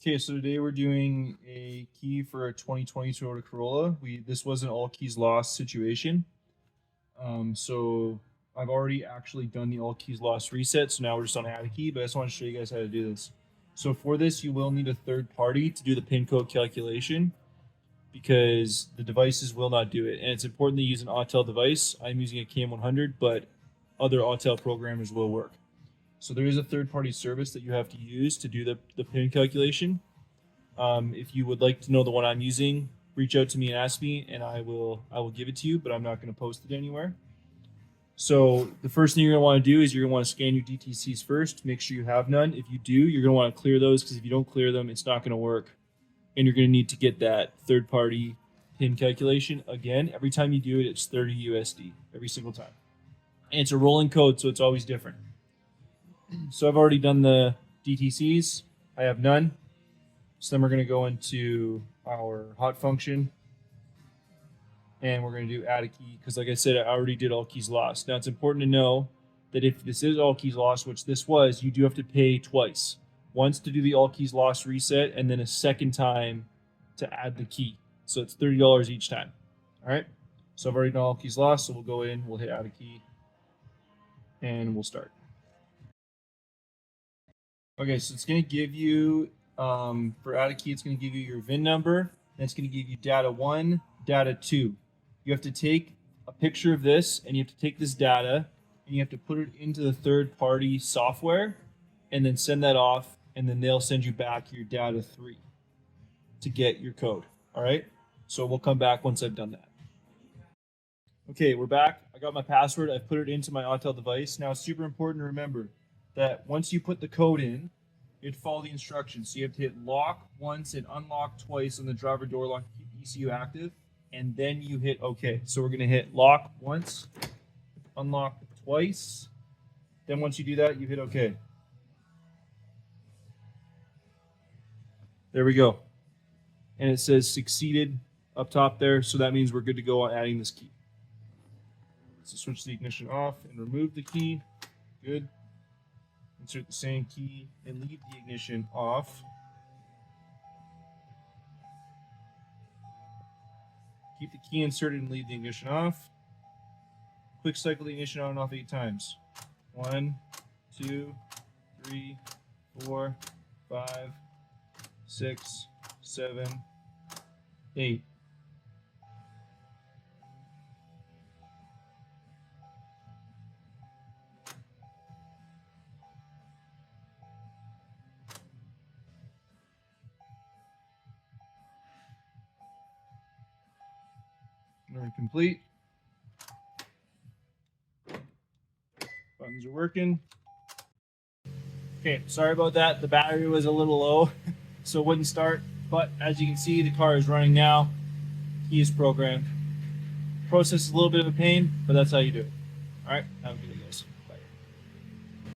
Okay, so today we're doing a key for a 2020 Toyota Corolla. This was an all keys lost situation. So I've already actually done the all keys lost reset, so now we're just on add a key, but I just want to show you guys how to do this. So for this, you will need a third party to do the pin code calculation because the devices will not do it. And it's important to use an Autel device. I'm using a KM100, but other Autel programmers will work. So there is a third-party service that you have to use to do the pin calculation. If you would like to know the one I'm using, reach out to me and ask me, and I will give it to you. But I'm not going to post it anywhere. So the first thing you're going to want to do is you're going to want to scan your DTCs first. Make sure you have none. If you do, you're going to want to clear those because if you don't clear them, it's not going to work, and you're going to need to get that third-party pin calculation again. Every time you do it, it's 30 USD every single time, and it's a rolling code, so it's always different. So I've already done the DTCs. I have none. So then we're going to go into our hot function. And we're going to do add a key because, like I said, I already did all keys lost. Now, it's important to know that if this is all keys lost, which this was, you do have to pay twice. Once to do the all keys lost reset, and then a second time to add the key. So it's $30 each time. All right? So I've already done all keys lost, so we'll go in, we'll hit add a key, and we'll start. Okay, so it's going to give you, for add a key, it's going to give you your VIN number, and it's going to give you data 1, data 2. You have to take a picture of this, and you have to take this data, and you have to put it into the third-party software, and then send that off, and then they'll send you back your data 3 to get your code, all right? So we'll come back once I've done that. Okay, we're back. I got my password. I've put it into my Autel device. Now, it's super important to remember that once you put the code in, you have to follow the instructions. So you have to hit lock once and unlock twice on the driver door lock to keep ECU active, and then you hit OK. So we're going to hit lock once, unlock twice. Then once you do that, you hit OK. There we go. And it says succeeded up top there, so that means we're good to go on adding this key. So switch the ignition off and remove the key. Good. Insert the same key and leave the ignition off. Keep the key inserted and leave the ignition off. Quick cycle the ignition on and off 8 times. 1, 2, 3, 4, 5, 6, 7, 8. Complete. Buttons are working. Okay, sorry about that. The battery was a little low, so it wouldn't start. But as you can see, the car is running now. Key is programmed. Process is a little bit of a pain, but that's how you do it. All right, have a good day.